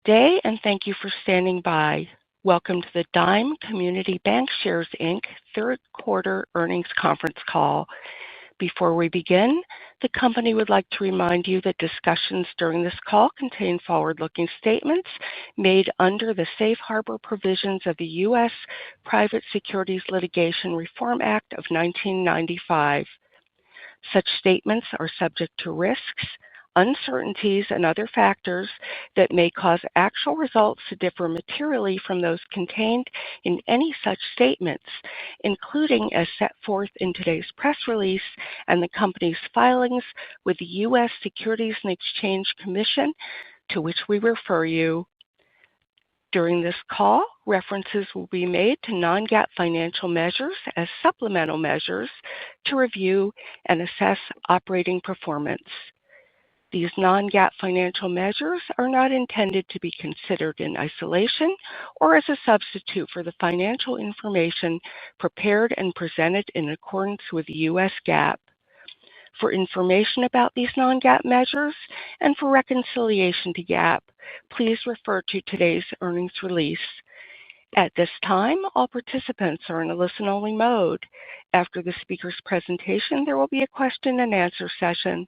Day, and thank you for standing by. Welcome to the Dime Community Bancshares, Inc. third quarter earnings conference call. Before we begin, the company would like to remind you that discussions during this call contain forward-looking statements made under the Safe Harbor provisions of the U.S. Private Securities Litigation Reform Act of 1995. Such statements are subject to risks, uncertainties, and other factors that may cause actual results to differ materially from those contained in any such statements, including as set forth in today's press release and the company's filings with the U.S. Securities and Exchange Commission, to which we refer you. During this call, references will be made to non-GAAP financial measures as supplemental measures to review and assess operating performance. These non-GAAP financial measures are not intended to be considered in isolation or as a substitute for the financial information prepared and presented in accordance with U.S. GAAP. For information about these non-GAAP measures and for reconciliation to GAAP, please refer to today's earnings release. At this time, all participants are in a listen-only mode. After the speaker's presentation, there will be a question-and-answer session.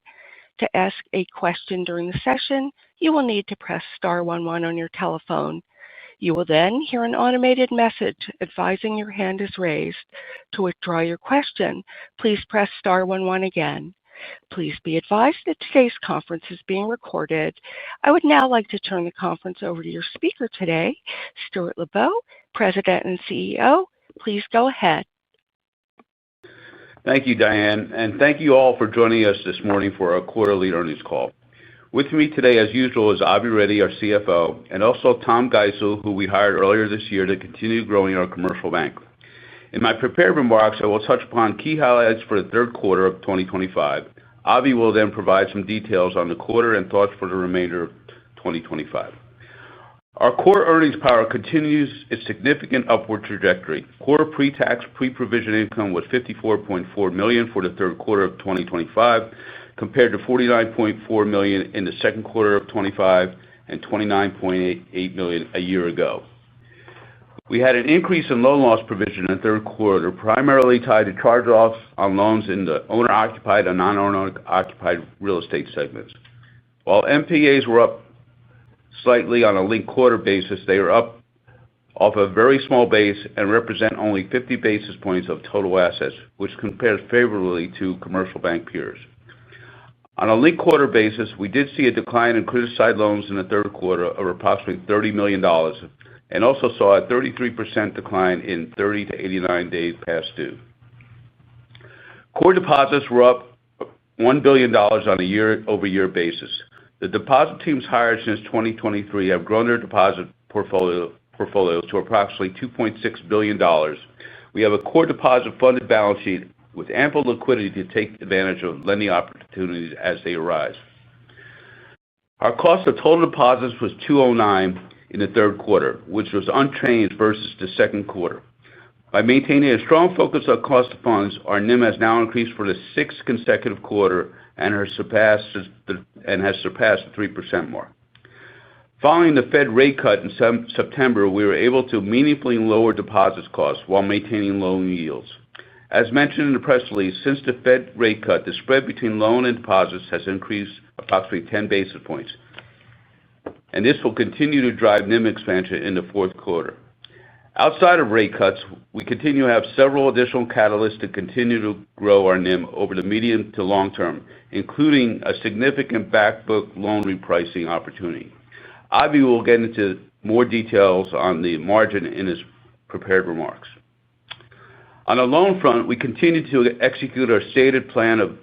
To ask a question during the session, you will need to press star 11 on your telephone. You will then hear an automated message advising your hand is raised. To withdraw your question, please press star 11 again. Please be advised that today's conference is being recorded. I would now like to turn the conference over to your speaker today, Stuart Lubow, President and CEO. Please go ahead. Thank you, Diane, and thank you all for joining us this morning for our quarterly earnings call. With me today, as usual, is Avi Reddy, our CFO, and also Tom Geisel, who we hired earlier this year to continue growing our commercial bank. In my prepared remarks, I will touch upon key highlights for the third quarter of 2025. Avi will then provide some details on the quarter and thoughts for the remainder of 2025. Our core earnings power continues its significant upward trajectory. Core pre-tax, pre-provision income was $54.4 million for the third quarter of 2025, compared to $49.4 million in the second quarter of 2025 and $29.8 million a year ago. We had an increase in loan loss provision in the third quarter, primarily tied to charge-offs on loans in the owner-occupied and non-owner-occupied real estate segments. While NPAs were up slightly on a linked quarter basis, they are up off a very small base and represent only 50 basis points of total assets, which compares favorably to commercial bank peers. On a linked quarter basis, we did see a decline in criticized loans in the third quarter of approximately $30 million and also saw a 33% decline in 30 to 89 days past due. Core deposits were up $1 billion on a year-over-year basis. The deposit teams hired since 2023 have grown their deposit portfolios to approximately $2.6 billion. We have a core deposit funded balance sheet with ample liquidity to take advantage of lending opportunities as they arise. Our cost of total deposits was 209 in the third quarter, which was unchanged versus the second quarter. By maintaining a strong focus on cost of funds, our NIM has now increased for the sixth consecutive quarter and has surpassed the 3% mark. Following the Fed rate cut in September, we were able to meaningfully lower deposits costs while maintaining loan yields. As mentioned in the press release, since the Fed rate cut, the spread between loan and deposits has increased approximately 10 basis points, and this will continue to drive NIM expansion in the fourth quarter. Outside of rate cuts, we continue to have several additional catalysts to continue to grow our NIM over the medium to long term, including a significant backbook loan repricing opportunity. Avi will get into more details on the margin in his prepared remarks. On the loan front, we continue to execute our stated plan of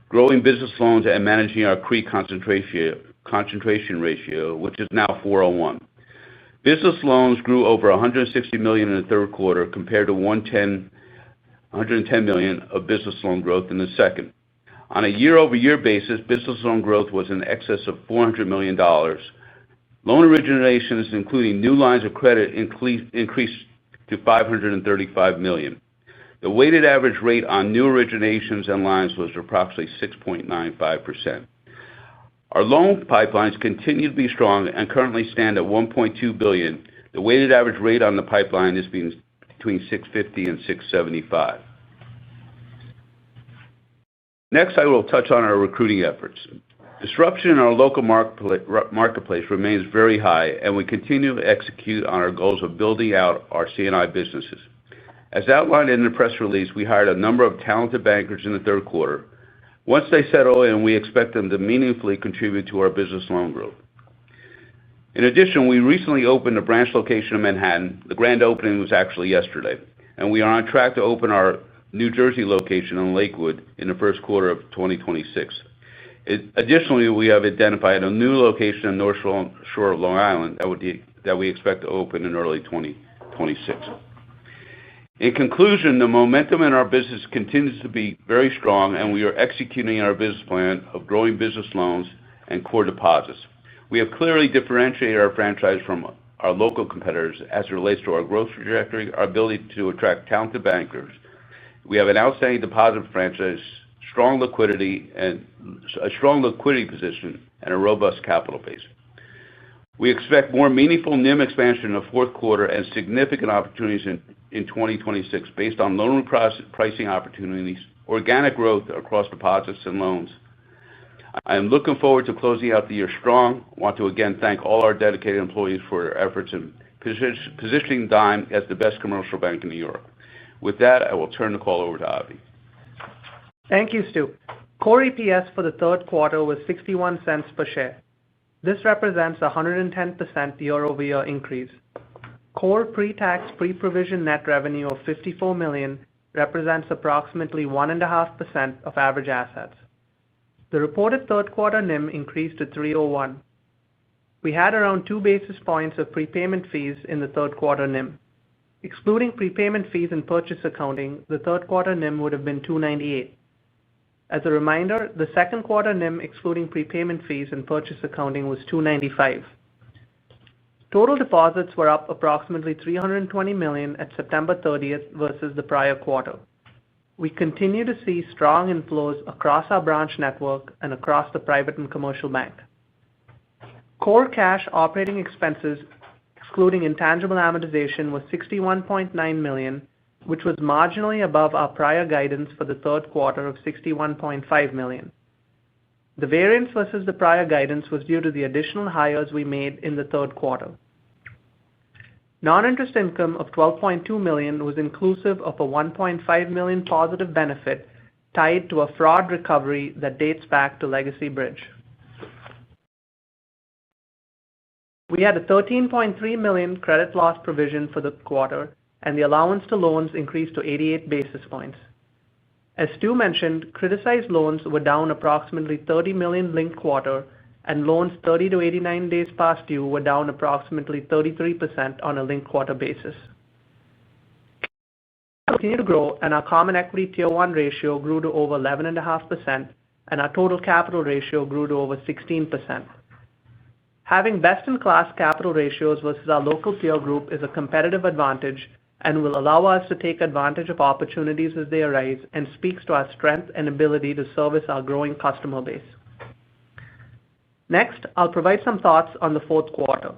growing business loans and managing our CRE concentration ratio, which is now 401. Business loans grew over $160 million in the third quarter compared to $110 million of business loan growth in the second. On a year-over-year basis, business loan growth was in excess of $400 million. Loan originations, including new lines of credit, increased to $535 million. The weighted average rate on new originations and lines was approximately 6.95%. Our loan pipelines continue to be strong and currently stand at $1.2 billion. The weighted average rate on the pipeline is between 6.50 and 6.75. Next, I will touch on our recruiting efforts. Disruption in our local marketplace remains very high, and we continue to execute on our goals of building out our C&I businesses. As outlined in the press release, we hired a number of talented bankers in the third quarter. Once they settle in, we expect them to meaningfully contribute to our business loan growth. In addition, we recently opened a branch location in Manhattan. The grand opening was actually yesterday, and we are on track to open our New Jersey location in Lakewood in the first quarter of 2026. Additionally, we have identified a new location in North Shore of Long Island that we expect to open in early 2026. In conclusion, the momentum in our business continues to be very strong, and we are executing our business plan of growing business loans and core deposits. We have clearly differentiated our franchise from our local competitors as it relates to our growth trajectory, our ability to attract talented bankers. We have an outstanding deposit franchise, strong liquidity position, and a robust capital base. We expect more meaningful NIM expansion in the fourth quarter and significant opportunities in 2026 based on loan pricing opportunities, organic growth across deposits and loans. I am looking forward to closing out the year strong. I want to again thank all our dedicated employees for their efforts in positioning Dime as the best commercial bank in New York. With that, I will turn the call over to Avi. Thank you, Stu. Core EPS for the third quarter was 61 cents per share. This represents a 110% year-over-year increase. Core pre-tax, pre-provision net revenue of $54 million represents approximately 1.5% of average assets. The reported third quarter NIM increased to 3.01. We had around 2 basis points of prepayment fees in the third quarter NIM. Excluding prepayment fees and purchase accounting, the third quarter NIM would have been 2.98. As a reminder, the second quarter NIM excluding prepayment fees and purchase accounting was 2.95. Total deposits were up approximately $320 million at September 30th versus the prior quarter. We continue to see strong inflows across our branch network and across the private and commercial bank. Core cash operating expenses, excluding intangible amortization, was $61.9 million, which was marginally above our prior guidance for the third quarter of $61.5 million. The variance versus the prior guidance was due to the additional hires we made in the third quarter. Non-interest income of $12.2 million was inclusive of a $1.5 million positive benefit tied to a fraud recovery that dates back to Legacy Bridge. We had a $13.3 million credit loss provision for the quarter, and the allowance to loans increased to 88 basis points. As Stu mentioned, criticized loans were down approximately $30 million linked quarter, and loans 30 to 89 days past due were down approximately 33% on a linked quarter basis. We continue to grow, and our common equity tier 1 ratio grew to over 11.5%, and our total capital ratio grew to over 16%. Having best-in-class capital ratios versus our local peer group is a competitive advantage and will allow us to take advantage of opportunities as they arise and speaks to our strength and ability to service our growing customer base. Next, I'll provide some thoughts on the fourth quarter.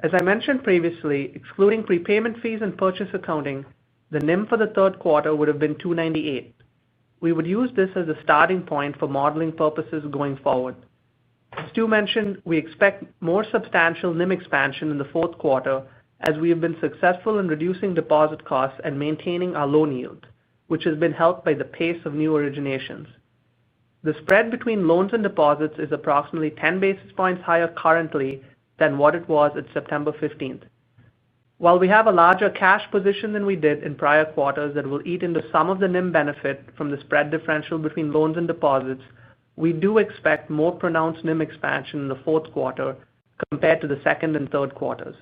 As I mentioned previously, excluding prepayment fees and purchase accounting, the NIM for the third quarter would have been 2.98. We would use this as a starting point for modeling purposes going forward. As Stu mentioned, we expect more substantial NIM expansion in the fourth quarter as we have been successful in reducing deposit costs and maintaining our loan yield, which has been helped by the pace of new originations. The spread between loans and deposits is approximately 10 basis points higher currently than what it was at September 15th. While we have a larger cash position than we did in prior quarters that will eat into some of the NIM benefit from the spread differential between loans and deposits, we do expect more pronounced NIM expansion in the fourth quarter compared to the second and third quarters.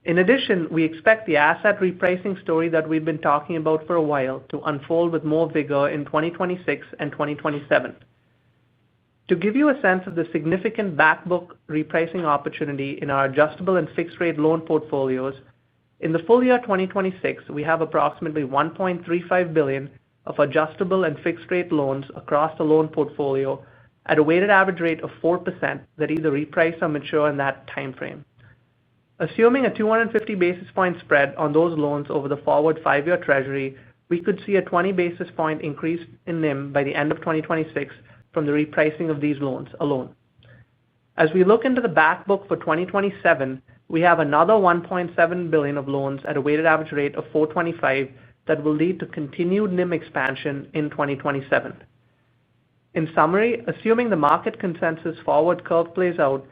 In addition, we expect the asset repricing story that we've been talking about for a while to unfold with more vigor in 2026 and 2027. To give you a sense of the significant backbook repricing opportunity in our adjustable and fixed-rate loan portfolios, in the full year 2026, we have approximately $1.35 billion of adjustable and fixed-rate loans across the loan portfolio at a weighted average rate of 4% that either reprice or mature in that timeframe. Assuming a 250 basis point spread on those loans over the forward 5-year Treasury, we could see a 20 basis point increase in NIM by the end of 2026 from the repricing of these loans alone. As we look into the back book for 2027, we have another $1.7 billion of loans at a weighted average rate of 4.25% that will lead to continued NIM expansion in 2027. In summary, assuming the market consensus forward curve plays out,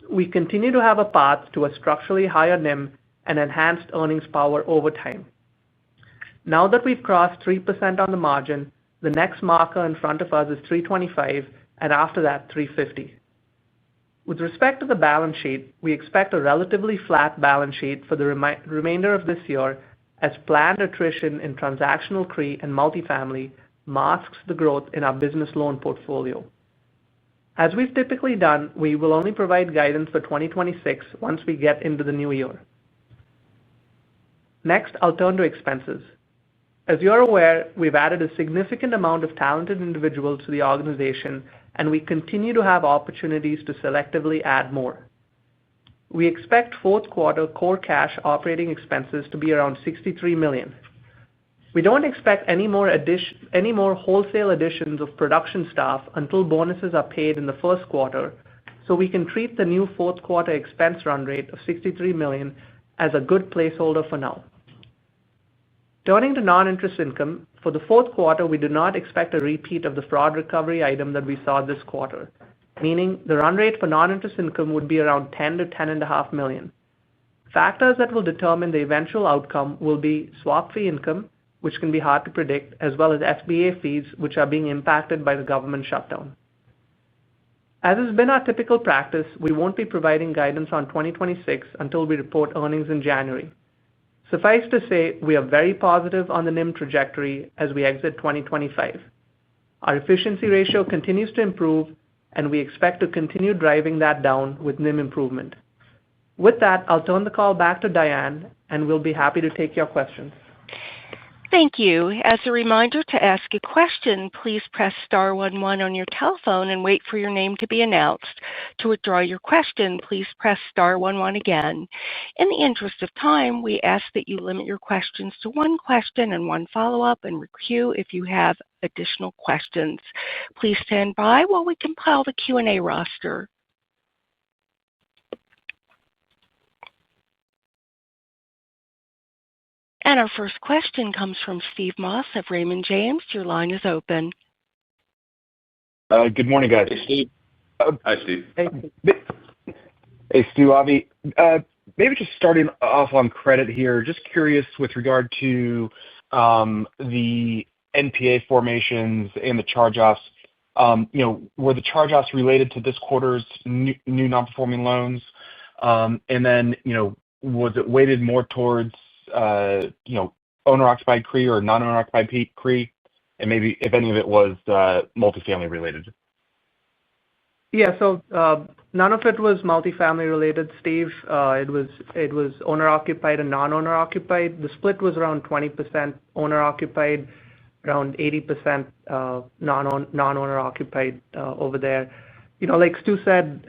we continue to have a path to a structurally higher NIM and enhanced earnings power over time. Now that we've crossed 3% on the margin, the next marker in front of us is 3.25%, and after that, 3.50%. With respect to the balance sheet, we expect a relatively flat balance sheet for the remainder of this year as planned attrition in transactional CRE and multifamily masks the growth in our business loan portfolio. As we've typically done, we will only provide guidance for 2026 once we get into the new year. Next, I'll turn to expenses. As you're aware, we've added a significant amount of talented individuals to the organization, and we continue to have opportunities to selectively add more. We expect fourth quarter core cash operating expenses to be around $63 million. We don't expect any more wholesale additions of production staff until bonuses are paid in the first quarter, so we can treat the new fourth quarter expense run rate of $63 million as a good placeholder for now. Turning to non-interest income, for the fourth quarter, we do not expect a repeat of the fraud recovery item that we saw this quarter, meaning the run rate for non-interest income would be around $10 to $10.5 million. Factors that will determine the eventual outcome will be swap fee income, which can be hard to predict, as well as SBA fees, which are being impacted by the government shutdown. As has been our typical practice, we won't be providing guidance on 2026 until we report earnings in January. Suffice to say, we are very positive on the NIM trajectory as we exit 2025. Our efficiency ratio continues to improve, and we expect to continue driving that down with NIM improvement. With that, I'll turn the call back to Diane, and we'll be happy to take your questions. Thank you. As a reminder, to ask a question, please press star 11 on your telephone and wait for your name to be announced. To withdraw your question, please press star 11 again. In the interest of time, we ask that you limit your questions to one question and one follow-up, and requeue if you have additional questions. Please stand by while we compile the Q&A roster. And our first question comes from Steve Moss of Raymond James. Your line is open. Good morning, guys. Hey, Steve. Hi, Steve. Hey, Stu, Avi. Maybe just starting off on credit here, just curious with regard to the NPA formations and the charge-offs. Were the charge-offs related to this quarter's new non-performing loans? And then, was it weighted more towards owner-occupied CRE or non-owner-occupied CRE? And maybe if any of it was multifamily related? Yeah, so none of it was multifamily related, Steve. It was owner-occupied and non-owner-occupied. The split was around 20% owner-occupied, around 80% non-owner-occupied over there. Like Stu said,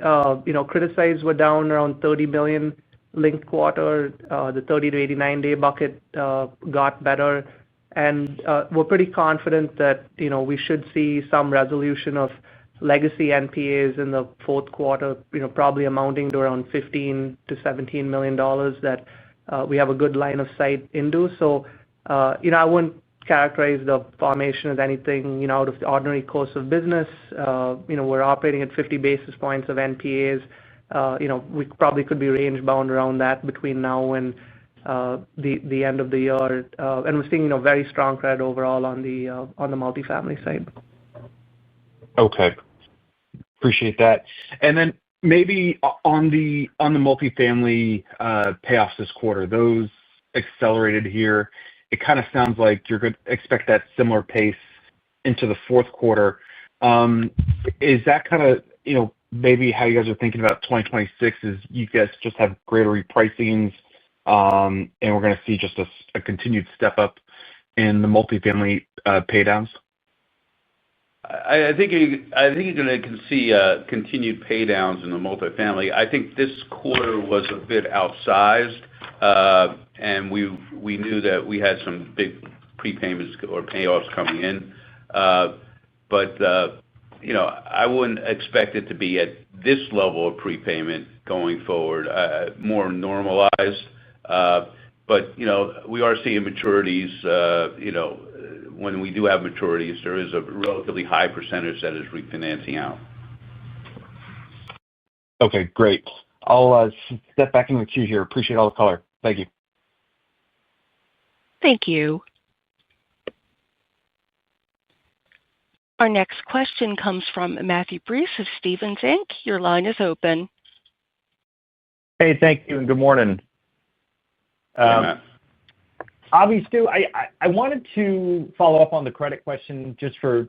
criticized were down around $30 million linked quarter. The 30 to 89-day bucket got better. And we're pretty confident that we should see some resolution of legacy NPAs in the fourth quarter, probably amounting to around $15 to $17 million that we have a good line of sight into. So, I wouldn't characterize the formation as anything out of the ordinary course of business. We're operating at 50 basis points of NPAs. We probably could be range bound around that between now and the end of the year. And we're seeing very strong credit overall on the multifamily side. Okay. Appreciate that. And then maybe on the multifamily payoffs this quarter, those accelerated here. It kind of sounds like you're going to expect that similar pace into the fourth quarter. Is that kind of, maybe how you guys are thinking about 2026 is you guys just have greater repricings, and we're going to see just a continued step up in the multifamily paydowns? I think you're going to see continued pay downs in the multifamily. I think this quarter was a bit outsized, and we knew that we had some big prepayments or payoffs coming in. But I wouldn't expect it to be at this level of prepayment going forward, more normalized. But we are seeing maturities. When we do have maturities, there is a relatively high percentage that is refinancing out. Okay, great. I'll step back into the queue here. Appreciate all the color. Thank you. Thank you. Our next question comes from Matthew Breese of Stephens Inc. Your line is open. Hey, thank you, and good morning. Hey, Matt. Avi, Stu, I wanted to follow up on the credit question just for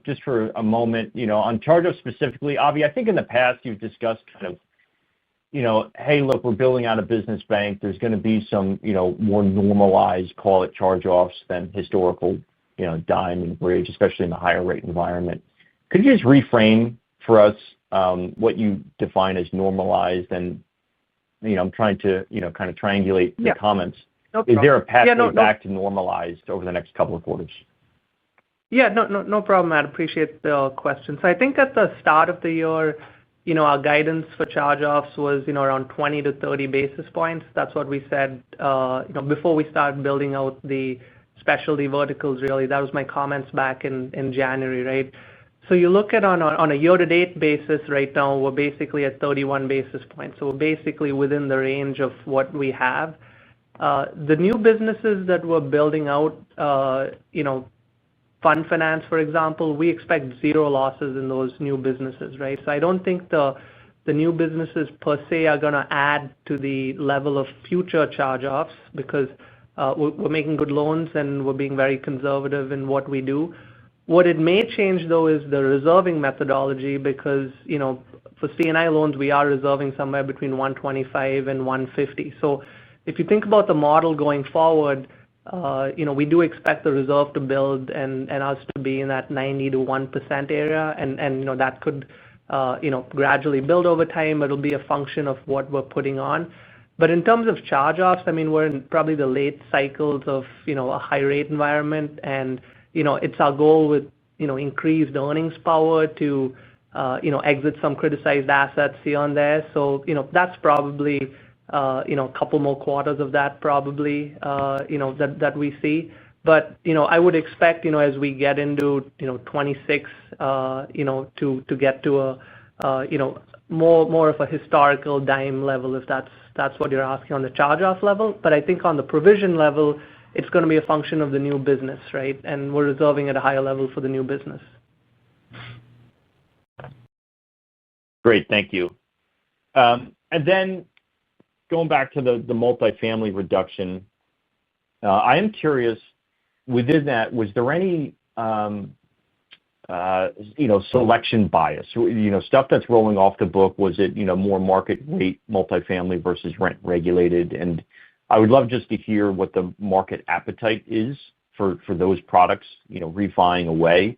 a moment. On charge-offs specifically, Avi, I think in the past you've discussed kind of, hey, look, we're building out a business bank. There's going to be some, more normalized, call it charge-offs than historical, dime and bridge, especially in the higher rate environment. Could you just reframe for us what you define as normalized? And, I'm trying to, kind of triangulate the comments. No Is there a pathway no. back to normalized over the next couple of quarters? Yeah, no problem, Matt. Appreciate the question. So I think at the start of the year, our guidance for charge-offs was, around 20 to 30 basis points. That's what we said, before we started building out the specialty verticals, really. That was my comments back in January, right? So you look at on a year-to-date basis right now, we're basically at 31 basis points. So we're basically within the range of what we have. The new businesses that we're building out, fund finance, for example, we expect zero losses in those new businesses, right? So I don't think the new businesses per se are going to add to the level of future charge-offs because we're making good loans and we're being very conservative in what we do. What it may change, though, is the reserving methodology because, for C&I loans, we are reserving somewhere between 125 and 150. So if you think about the model going forward, we do expect the reserve to build and us to be in that 90 to 1% area. And that could, gradually build over time. It'll be a function of what we're putting on. But in terms of charge-offs, I mean, we're in probably the late cycles of, a high rate environment. And, it's our goal with, increased earnings power to, exit some criticized assets here and there. So, that's probably, a couple more quarters of that probably, that we see. But, I would expect, as we get into, 26, to get to a, more of a historical dime level, if that's what you're asking on the charge-off level. But I think on the provision level, it's going to be a function of the new business, right? And we're reserving at a higher level for the new business. Great, thank you. And then going back to the multifamily reduction, I am curious, within that, was there any, selection bias? Stuff that's rolling off the book, was it, more market rate multifamily versus rent regulated? And I would love just to hear what the market appetite is for those products, refining away.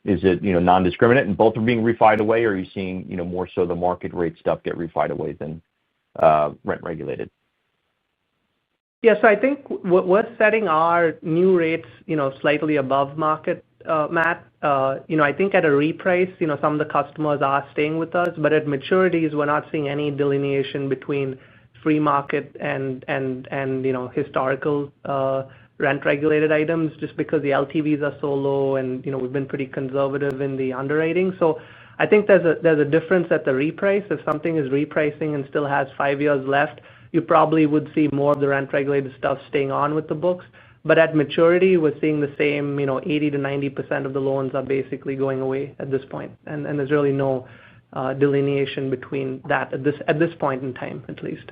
Is it, non-discriminate and both are being refied away, or are you seeing, more so the market rate stuff get refied away than rent regulated? Yeah, so I think we're setting our new rates, slightly above market, Matt. I think at a reprice, some of the customers are staying with us, but at maturities, we're not seeing any delineation between free market and historical rent regulated items just because the LTVs are so low and, we've been pretty conservative in the underwriting. So I think there's a difference at the reprice. If something is repricing and still has 5 years left, you probably would see more of the rent regulated stuff staying on with the books. But at maturity, we're seeing the same, 80 to 90% of the loans are basically going away at this point. And there's really no delineation between that at this point in time, at least.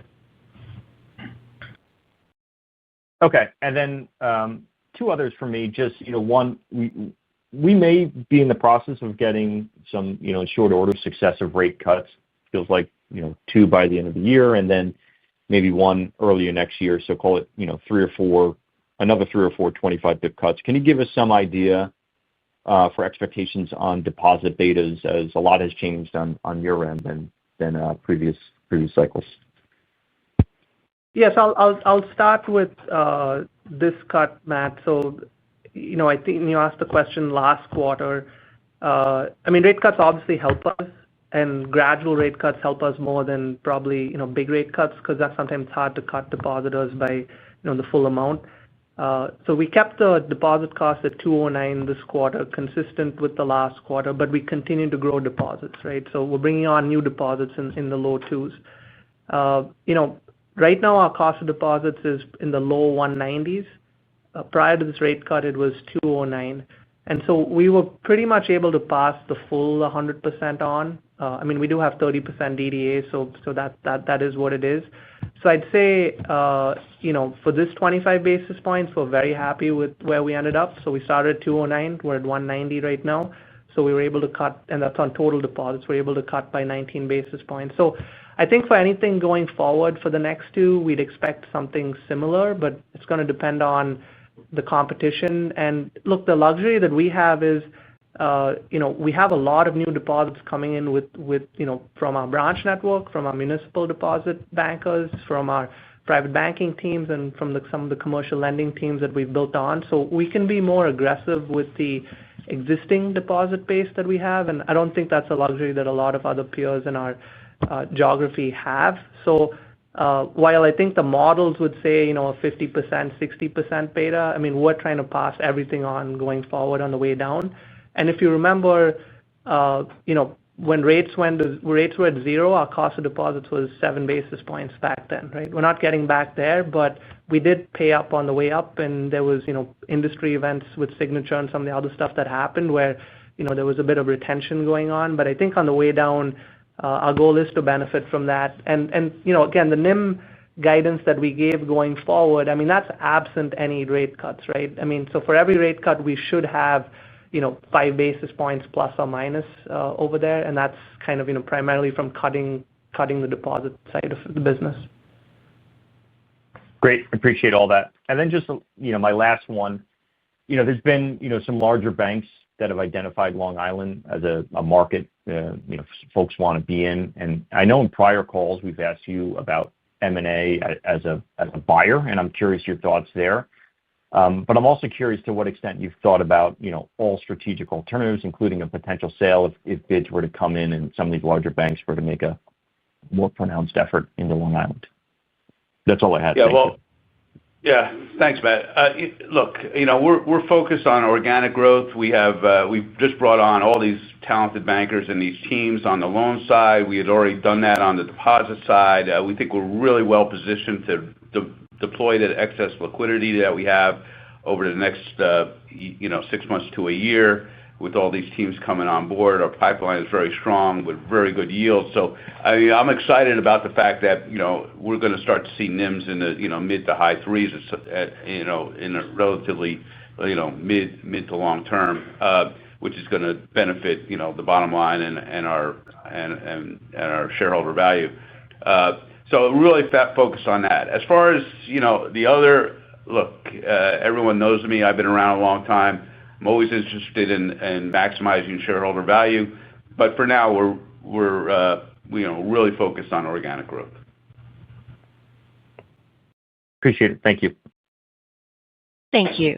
Okay, and then two others for me. Just one, we may be in the process of getting some in short order successive rate cuts. Feels like 2 by the end of the year, and then maybe 1 earlier next year. So call it 3 or 4, another 3 or 4 25 bip cuts. Can you give us some idea for expectations on deposit betas, as a lot has changed on your end than previous cycles. Yes, I'll start with this cut, Matt. So, I think you asked the question last quarter. Rate cuts obviously help us, and gradual rate cuts help us more than probably big rate cuts, because that's sometimes hard to cut depositors by the full amount. So we kept the deposit cost at 209 this quarter, consistent with the last quarter, but we continue to grow deposits, right? So we're bringing on new deposits in the low twos. Right now our cost of deposits is in the low 190s. Prior to this rate cut, it was 209. And so we were pretty much able to pass the full 100% on. We do have 30% DDA, so that is what it is. So I'd say, for this 25 basis points, we're very happy with where we ended up. So we started at 209, we're at 190 right now. So we were able to cut, and that's on total deposits, we're able to cut by 19 basis points. So I think for anything going forward for the next two, we'd expect something similar, but it's going to depend on the competition. And look, the luxury that we have is, we have a lot of new deposits coming in with from our branch network, from our municipal deposit bankers, from our private banking teams, and from some of the commercial lending teams that we've built on. So we can be more aggressive with the existing deposit base that we have, and I don't think that's a luxury that a lot of other peers in our geography have. So while I think the models would say, a 50%, 60% beta, we're trying to pass everything on going forward on the way down. And if you remember, when rates were at zero, our cost of deposits was 7 basis points back then, right? We're not getting back there, but we did pay up on the way up, and there was, industry events with Signature and some of the other stuff that happened where, there was a bit of retention going on. But I think on the way down, our goal is to benefit from that. And again, the NIM guidance that we gave going forward, that's absent any rate cuts, right? So for every rate cut, we should have 5 basis points plus or minus over there, and that's kind of primarily from cutting the deposit side of the business. Great, appreciate all that. And then just my last one, there's been some larger banks that have identified Long Island as a market folks want to be in, and I know in prior calls we've asked you about M&A as a buyer, and I'm curious your thoughts there. But I'm also curious to what extent you've thought about, all strategic alternatives, including a potential sale if bids were to come in and some of these larger banks were to make a more pronounced effort into Long Island. That's all I had. Thanks, Matt. Look, we're focused on organic growth. We've just brought on all these talented bankers and these teams on the loan side. We had already done that on the deposit side. We think we're really well positioned to deploy that excess liquidity that we have over the next 6 months to a year. With all these teams coming on board, our pipeline is very strong with very good yields. So I'm excited about the fact that we're going to start to see NIMs in the mid to high threes, in a relatively mid to long term, which is going to benefit the bottom line and our shareholder value. So really focused on that. As far as the other, everyone knows me. I've been around a long time. I'm always interested in maximizing shareholder value, but for now we're really focused on organic growth. Appreciate it. Thank you. Thank you.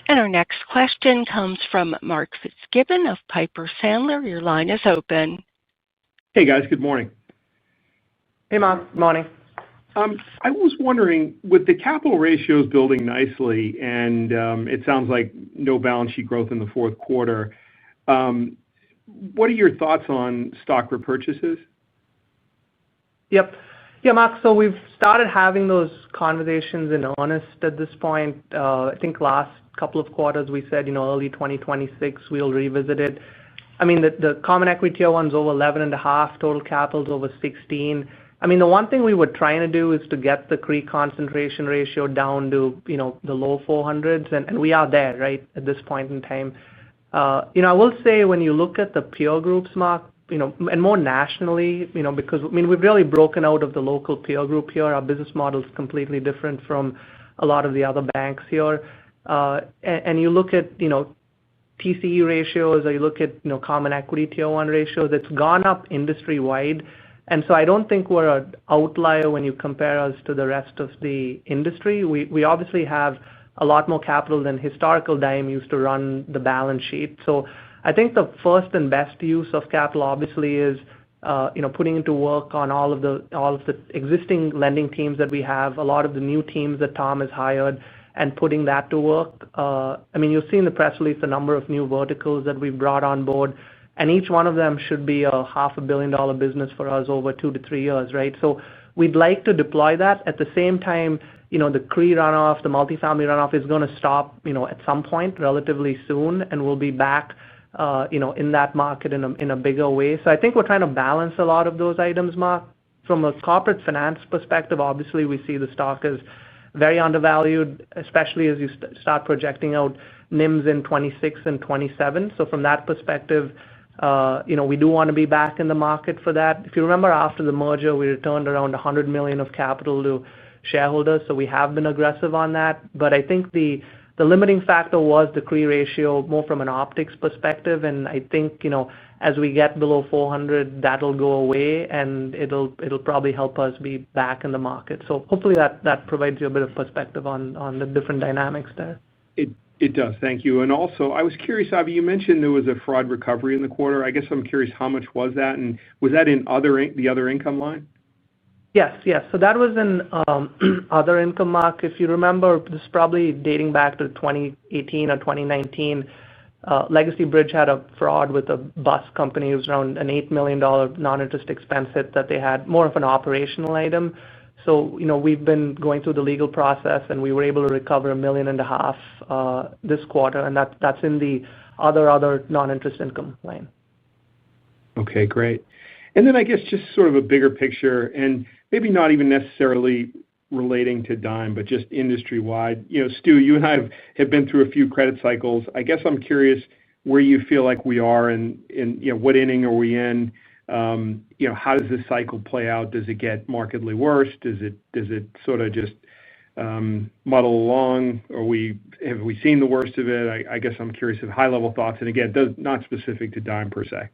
And our next question comes from Mark Fitzgibbon of Piper Sandler. Your line is open. Hey guys, good morning. Hey Mark, good morning. I was wondering, with the capital ratios building nicely, and it sounds like no balance sheet growth in the fourth quarter, what are your thoughts on stock repurchases? Yep. Yeah, Mark, so we've started having those conversations in earnest at this point. I think last couple of quarters we said, early 2026 we'll revisit it. The common equity tier one's over 11.5, total capital's over 16. The one thing we were trying to do is to get the CRE concentration ratio down to, the low 400s, and we are there, right, at this point in time. I will say when you look at the peer groups, Mark, and more nationally, because, we've really broken out of the local peer group here. Our business model is completely different from a lot of the other banks here. and you look at TCE ratios, or you look at common equity tier 1 ratios, it's gone up industry wide. And so I don't think we're an outlier when you compare us to the rest of the industry. We obviously have a lot more capital than historical Dime used to run the balance sheet. So I think the first and best use of capital obviously is putting into work on all of the existing lending teams that we have, a lot of the new teams that Tom has hired, and putting that to work. You'll see in the press release the number of new verticals that we've brought on board, and each one of them should be a $500 million business for us over 2 to 3 years, right? So we'd like to deploy that. At the same time, the CRE runoff, the multifamily runoff is going to stop, at some point relatively soon, and we'll be back, in that market in a bigger way. So I think we're trying to balance a lot of those items, Mark. From a corporate finance perspective, obviously we see the stock as very undervalued, especially as you start projecting out NIMs in 26 and 27. So from that perspective, we do want to be back in the market for that. If you remember, after the merger, we returned around $100 million of capital to shareholders, so we have been aggressive on that. But I think the limiting factor was the CRE ratio, more from an optics perspective, and I think as we get below 400, that'll go away, and it'll probably help us be back in the market. So hopefully that provides you a bit of perspective on the different dynamics there. It does. Thank you. And also, I was curious, Avi, you mentioned there was a fraud recovery in the quarter. I guess I'm curious, how much was that, and was that in the other income line? Yes. So that was in other income, Mark. If you remember, this is probably dating back to 2018 or 2019. Legacy Bridge had a fraud with a bus company. It was around an $8 million non-interest expense hit that they had, more of an operational item. So, we've been going through the legal process, and we were able to recover $1.5 million this quarter, and that's in the other non-interest income line. Okay, great. And then I guess just sort of a bigger picture, and maybe not even necessarily relating to Dime, but just industry-wide. Stu, you and I have been through a few credit cycles. I guess I'm curious where you feel like we are, and what inning are we in? How does this cycle play out? Does it get markedly worse? Does it sort of just muddle along? Have we seen the worst of it? I guess I'm curious of high-level thoughts, and again, not specific to Dime per se.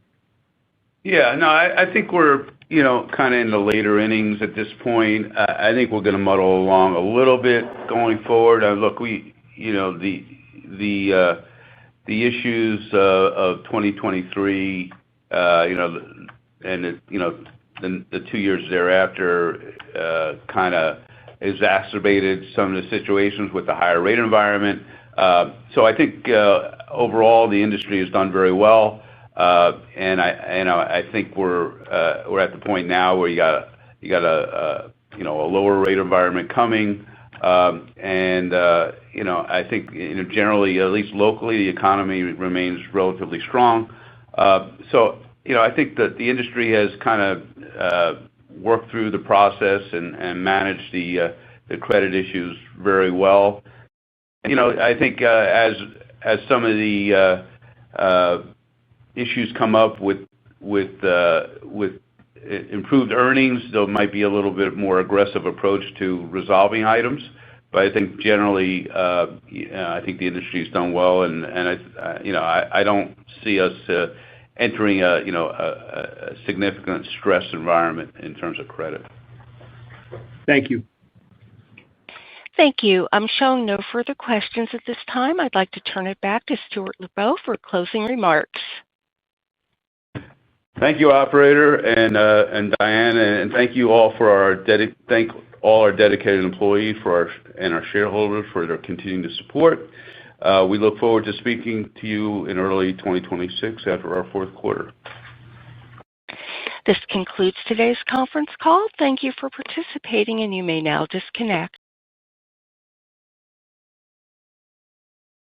Yeah, no, I think we're kind of in the later innings at this point. I think we're going to muddle along a little bit going forward. Look, the issues of 2023, and the 2 years thereafter, kind of exacerbated some of the situations with the higher rate environment. So I think overall the industry has done very well. And I think we're at the point now where you got a lower rate environment coming, and I think generally, at least locally, the economy remains relatively strong. So I think that the industry has kind of worked through the process and managed the credit issues very well. I think as some of the issues come up with improved earnings, there might be a little bit more aggressive approach to resolving items. But I think generally, I think the industry's done well, and I don't see us entering a significant stress environment in terms of credit. Thank you. Thank you. I'm showing no further questions at this time. I'd like to turn it back to Stuart Lubow for closing remarks. Thank you, operator, and Diane, and thank you all for thank all our dedicated employees and our shareholders for their continued support. We look forward to speaking to you in early 2026 after our fourth quarter. This concludes today's conference call. Thank you for participating, and you may now disconnect.